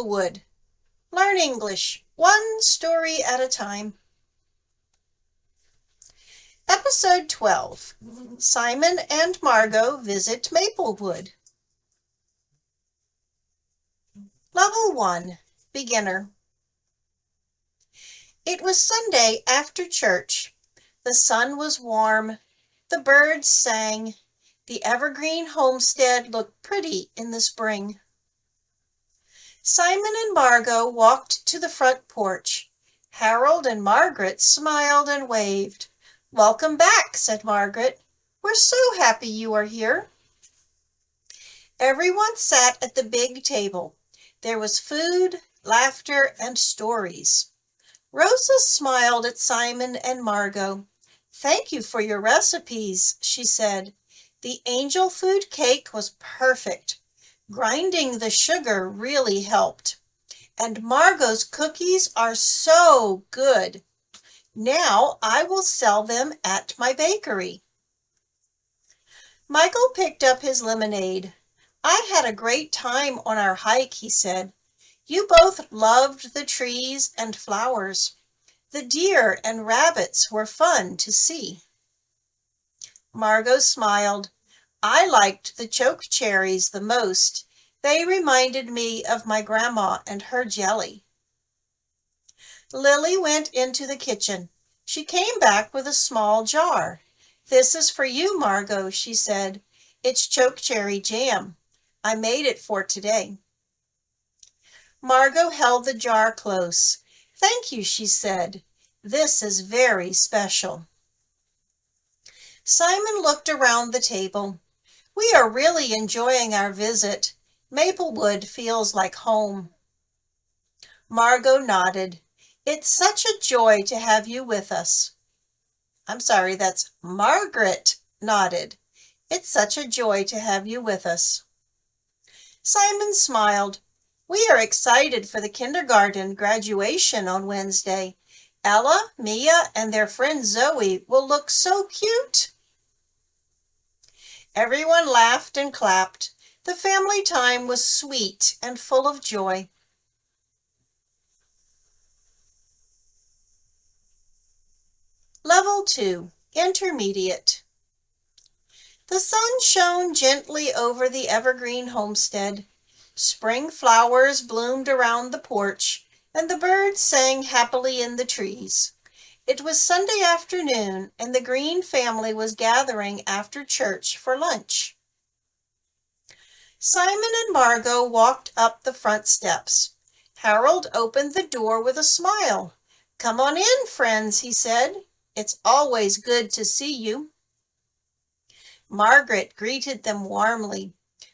Maplewood. Learn English, one story at a time. Episode 12. Simon and Margo visit Maplewood. Level 1. Beginner. It was Sunday after church. The sun was warm. The birds sang. The Evergreene Homestead looked pretty in the spring. Simon and Margo walked to the front porch. Harold and Margaret smiled and waved. "Welcome back," said Margaret. "We're so happy you are here." Everyone sat at the big table. There was food, laughter, and stories. Rosa smiled at Simon and Margo. "Thank you for your recipes," she said. "The angel food cake was perfect. Grinding the sugar really helped. And Margo's cookies are so good. Now I will sell them at my bakery." Michael picked up his lemonade. "I had a great time on our hike," he said. "You both loved the trees and flowers. The deer and rabbits were fun to see." Margo smiled. "I liked the choke cherries the most. They reminded me of my grandma and her jelly." Lily went into the kitchen. She came back with a small jar. "This is for you, Margo," she said. "It's chokecherry jam. I made it for today." Margo held the jar close. "Thank you," she said. "This is very special." Simon looked around the table. "We are really enjoying our visit. Maplewood feels like home." Margo nodded. "It's such a joy to have you with us." That's Margaret nodded. "It's such a joy to have you with us." Simon smiled. "We are excited for the kindergarten graduation on Wednesday. Ella, Mia, and their friend Zoe will look so cute." Everyone laughed and clapped. The family time was sweet and full of joy. Level 2. Intermediate. The sun shone gently over the Evergreene Homestead. Spring flowers bloomed around the porch, and the birds sang happily in the trees. It was Sunday afternoon, and the Greene family was gathering after church for lunch. Simon and Margo walked up the front steps. Harold opened the door with a smile. "Come on in, friends," he said. "It's always good to see you." Margaret greeted them warmly.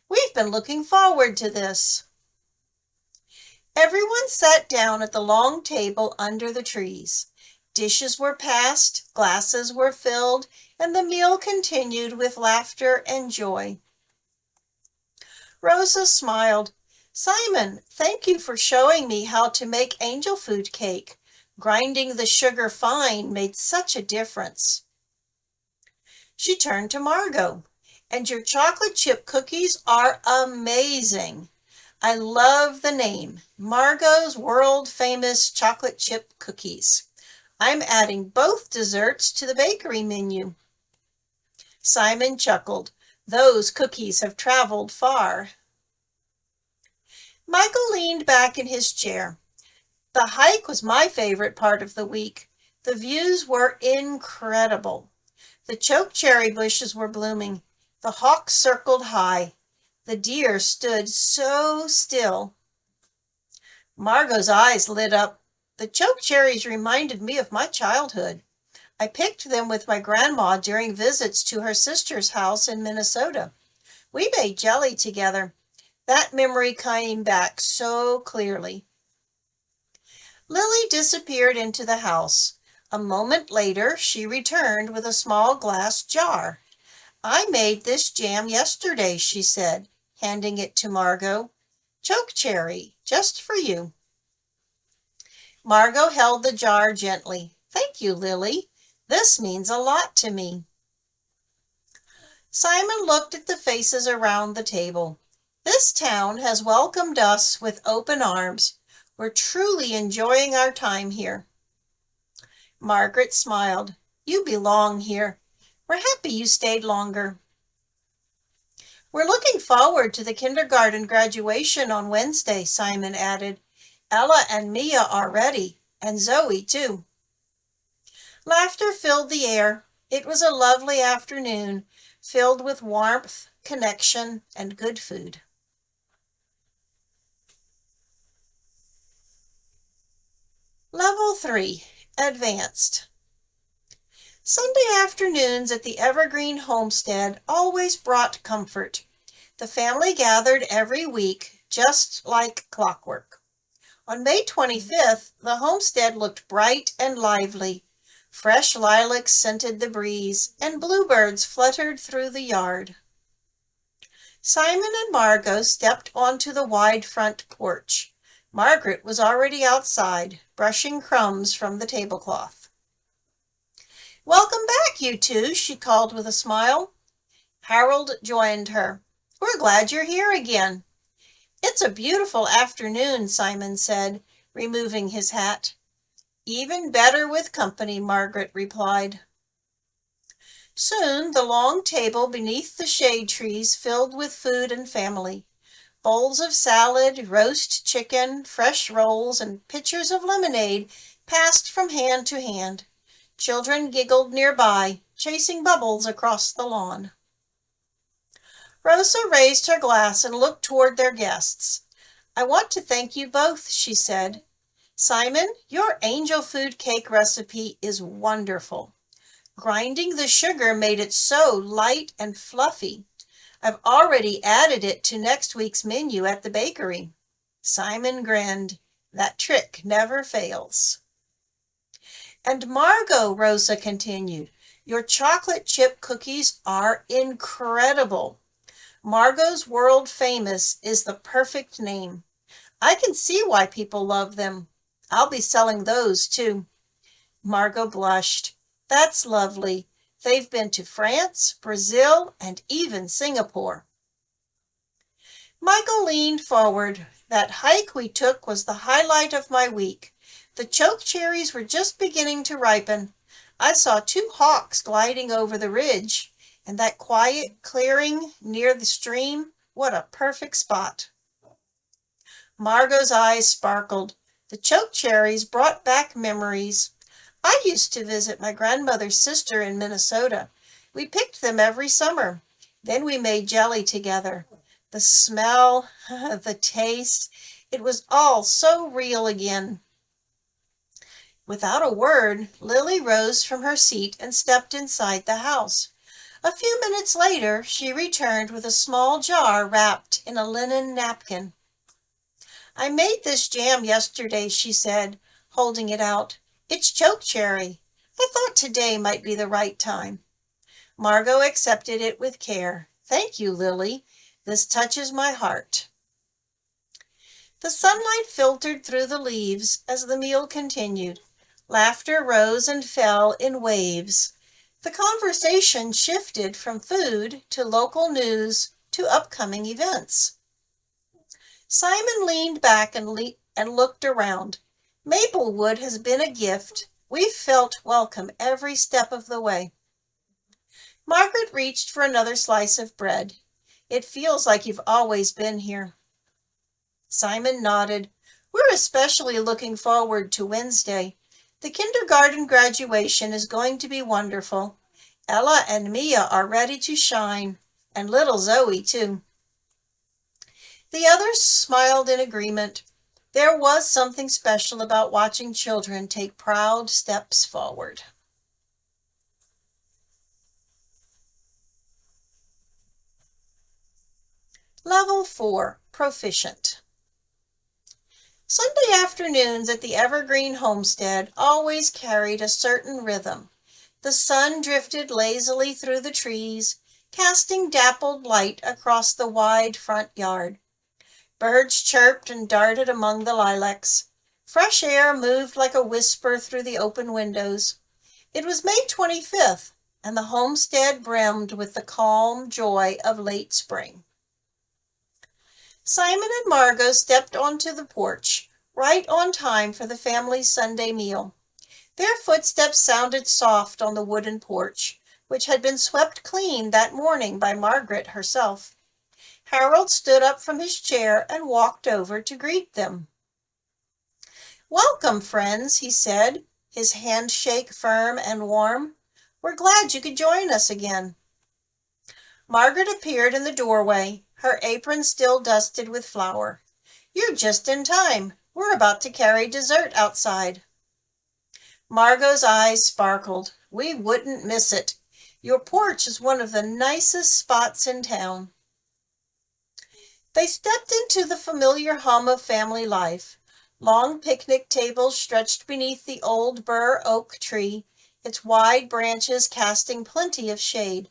"We've been looking forward to this." Everyone sat down at the long table under the trees. Dishes were passed, glasses were filled, and the meal continued with laughter and joy. Rosa smiled. "Simon, thank you for showing me how to make angel food cake. Grinding the sugar fine made such a difference." She turned to Margo. "And your chocolate chip cookies are amazing. I love the name, Margo's World Famous Chocolate Chip Cookies. I'm adding both desserts to the bakery menu." Simon chuckled. "Those cookies have traveled far." Michael leaned back in his chair. "The hike was my favorite part of the week. The views were incredible. The chokecherry bushes were blooming. The hawks circled high. The deer stood so still." Margo's eyes lit up. "The chokecherries reminded me of my childhood. I picked them with my grandma during visits to her sister's house in Minnesota. We made jelly together. That memory came back so clearly." Lily disappeared into the house. A moment later, she returned with a small glass jar. "I made this jam yesterday," she said, handing it to Margo. "Chokecherry, just for you." Margo held the jar gently. "Thank you, Lily. This means a lot to me." Simon looked at the faces around the table. This town has welcomed us with open arms. We're truly enjoying our time here." Margaret smiled. "You belong here. We're happy you stayed longer." "We're looking forward to the kindergarten graduation on Wednesday," Simon added. "Ella and Mia are ready, and Zoe too." Laughter filled the air. It was a lovely afternoon, filled with warmth, connection, and good food. Level 3, Advanced. Sunday afternoons at the Evergreene Homestead always brought comfort. The family gathered every week, just like clockwork. On May 25th, the homestead looked bright and lively. Fresh lilacs scented the breeze, and bluebirds fluttered through the yard. Simon and Margo stepped onto the wide front porch. Margaret was already outside, brushing crumbs from the tablecloth. "Welcome back, you two," she called with a smile. Harold joined her. "We're glad you're here again." "It's a beautiful afternoon," Simon said, removing his hat. "Even better with company," Margaret replied. Soon the long table beneath the shade trees filled with food and family. Bowls of salad, roast chicken, fresh rolls, and pitchers of lemonade passed from hand to hand. Children giggled nearby, chasing bubbles across the lawn. Rosa raised her glass and looked toward their guests. "I want to thank you both," she said. "Simon, your angel food cake recipe is wonderful. Grinding the sugar made it so light and fluffy. I've already added it to next week's menu at the bakery." Simon grinned. "That trick never fails." "And Margo," Rosa continued, "your chocolate chip cookies are incredible. Margo's World Famous is the perfect name. I can see why people love them. I'll be selling those too." Margo blushed. "That's lovely. They've been to France, Brazil, and even Singapore." Michael leaned forward. "That hike we took was the highlight of my week. The choke cherries were just beginning to ripen. I saw 2 hawks gliding over the ridge, and that quiet clearing near the stream, what a perfect spot." Margot's eyes sparkled. The choke cherries brought back memories. "I used to visit my grandmother's sister in Minnesota. We picked them every summer. Then we made jelly together. The smell, the taste, it was all so real again." Without a word, Lily rose from her seat and stepped inside the house. A few minutes later, she returned with a small jar wrapped in a linen napkin. "I made this jam yesterday," she said, holding it out. "It's choke cherry. I thought today might be the right time." Margo accepted it with care. "Thank you, Lily. This touches my heart." The sunlight filtered through the leaves as the meal continued. Laughter rose and fell in waves. The conversation shifted from food to local news to upcoming events. Simon leaned back and looked around. "Maplewood has been a gift. We've felt welcome every step of the way." Margaret reached for another slice of bread. "It feels like you've always been here." Simon nodded. "We're especially looking forward to Wednesday. The kindergarten graduation is going to be wonderful. Ella and Mia are ready to shine, and little Zoe too." The others smiled in agreement. There was something special about watching children take proud steps forward. Level 4, Proficient. Sunday afternoons at the Evergreene Homestead always carried a certain rhythm. The sun drifted lazily through the trees, casting dappled light across the wide front yard. Birds chirped and darted among the lilacs. Fresh air moved like a whisper through the open windows. It was May 25th, and the homestead brimmed with the calm joy of late spring. Simon and Margo stepped onto the porch, right on time for the family's Sunday meal. Their footsteps sounded soft on the wooden porch, which had been swept clean that morning by Margaret herself. Harold stood up from his chair and walked over to greet them. "Welcome, friends," he said, his handshake firm and warm. "We're glad you could join us again." Margaret appeared in the doorway, her apron still dusted with flour. "You're just in time. We're about to carry dessert outside." Margot's eyes sparkled. "We wouldn't miss it. Your porch is one of the nicest spots in town." They stepped into the familiar hum of family life. Long picnic tables stretched beneath the old bur oak tree, its wide branches casting plenty of shade.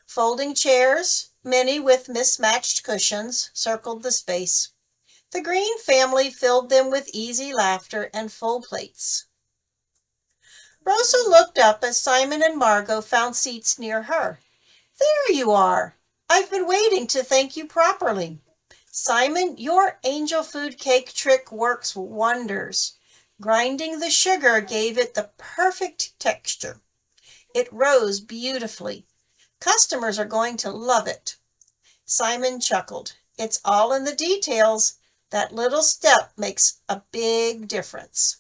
Folding chairs, many with mismatched cushions, circled the space. The Greene family filled them with easy laughter and full plates. Rosa looked up as Simon and Margo found seats near her. "There you are. I've been waiting to thank you properly. Simon, your angel food cake trick works wonders. Grinding the sugar gave it the perfect texture. It rose beautifully. Customers are going to love it." Simon chuckled. "It's all in the details. That little step makes a big difference."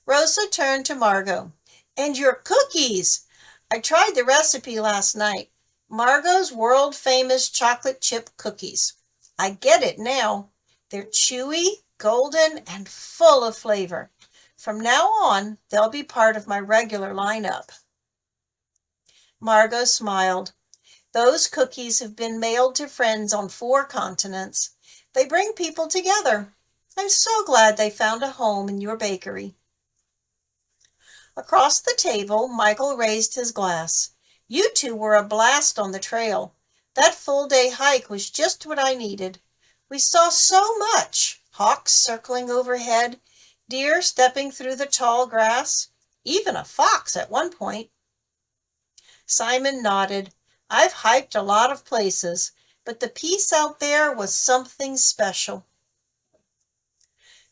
Rosa turned to Margo. "And your cookies! I tried the recipe last night. Margo's world-famous chocolate chip cookies. I get it now. They're chewy, golden, and full of flavor. From now on, they'll be part of my regular lineup." Margo smiled. "Those cookies have been mailed to friends on 4 continents. They bring people together. I'm so glad they found a home in your bakery." Across the table, Michael raised his glass. "You two were a blast on the trail. That full-day hike was just what I needed. We saw so much. Hawks circling overhead, deer stepping through the tall grass, even a fox at one point." Simon nodded. "I've hiked a lot of places, but the peace out there was something special."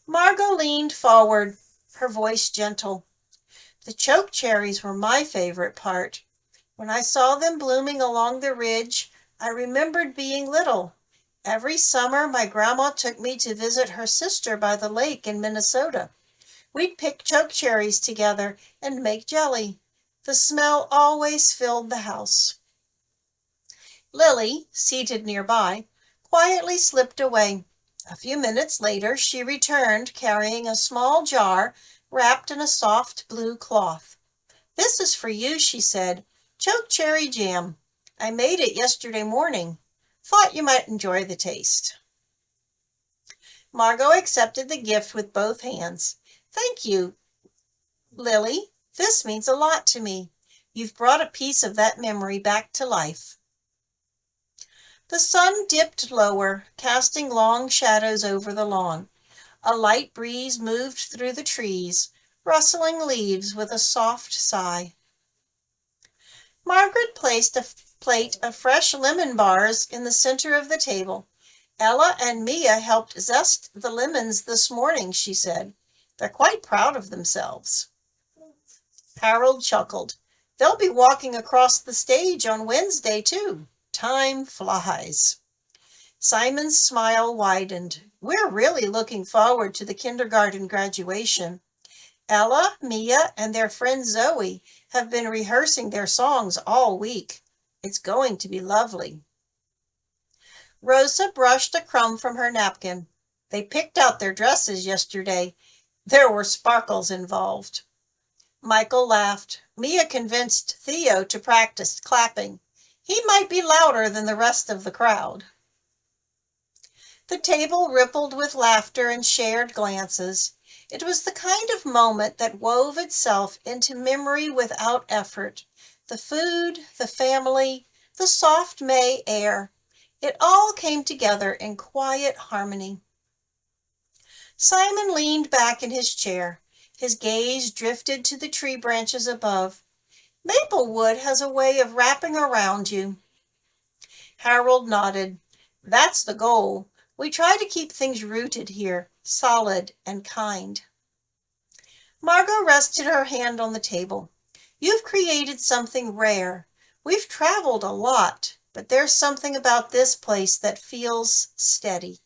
Margo leaned forward, her voice gentle. "The choke cherries were my favorite part. When I saw them blooming along the ridge, I remembered being little. Every summer, my grandma took me to visit her sister by the lake in Minnesota. We'd pick choke cherries together and make jelly. The smell always filled the house." Lily, seated nearby, quietly slipped away. A few minutes later, she returned carrying a small jar wrapped in a soft blue cloth. "This is for you," she said. "Choke cherry jam. I made it yesterday morning. Thought you might enjoy the taste." Margo accepted the gift with both hands. "Thank you, Lily. This means a lot to me. You've brought a piece of that memory back to life." The sun dipped lower, casting long shadows over the lawn. A light breeze moved through the trees, rustling leaves with a soft sigh. Margaret placed a plate of fresh lemon bars in the center of the table. "Ella and Mia helped zest the lemons this morning," she said. "They're quite proud of themselves." Harold chuckled. "They'll be walking across the stage on Wednesday, too. Time flies." Simon's smile widened. "We're really looking forward to the kindergarten graduation. Ella, Mia, and their friend Zoe have been rehearsing their songs all week. It's going to be lovely." Rosa brushed a crumb from her napkin. "They picked out their dresses yesterday. There were sparkles involved." Michael laughed. "Mia convinced Theo to practice clapping. He might be louder than the rest of the crowd." The table rippled with laughter and shared glances. It was the kind of moment that wove itself into memory without effort. The food, the family, the soft May air. It all came together in quiet harmony. Simon leaned back in his chair. His gaze drifted to the tree branches above. "Maplewood has a way of wrapping around you." Harold nodded. That's the goal. We try to keep things rooted here, solid and kind. Margo rested her hand on the table. You've created something rare. We've traveled a lot, but there's something about this place that feels steady.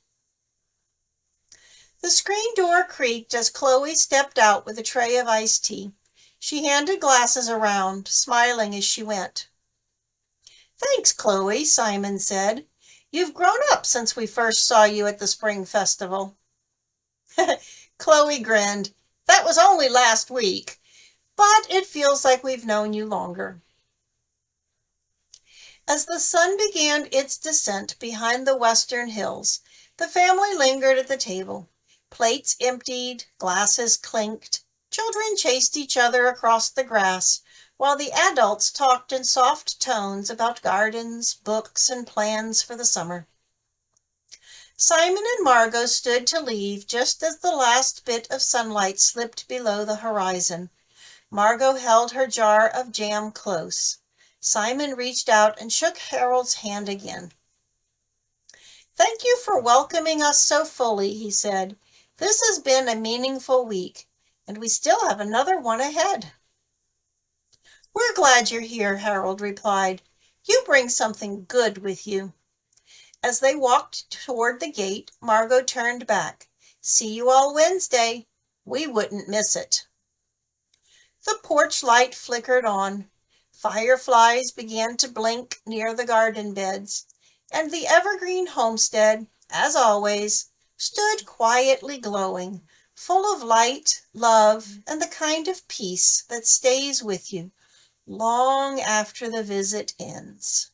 The screen door creaked as Chloe stepped out with a tray of iced tea. She handed glasses around, smiling as she went. Thanks, Chloe, Simon said. You've grown up since we first saw you at the spring festival. Chloe grinned. That was only last week, but it feels like we've known you longer. As the sun began its descent behind the western hills, the family lingered at the table. Plates emptied, glasses clinked, children chased each other across the grass, while the adults talked in soft tones about gardens, books, and plans for the summer. Simon and Margo stood to leave just as the last bit of sunlight slipped below the horizon. Margo held her jar of jam close. Simon reached out and shook Harold's hand again. Thank you for welcoming us so fully, he said. This has been a meaningful week, and we still have another one ahead. We're glad you're here, Harold replied. You bring something good with you. As they walked toward the gate, Margo turned back. See you all Wednesday. We wouldn't miss it. The porch light flickered on. Fireflies began to blink near the garden beds, and the Evergreen Homestead, as always, stood quietly glowing, full of light, love, and the kind of peace that stays with you long after the visit ends.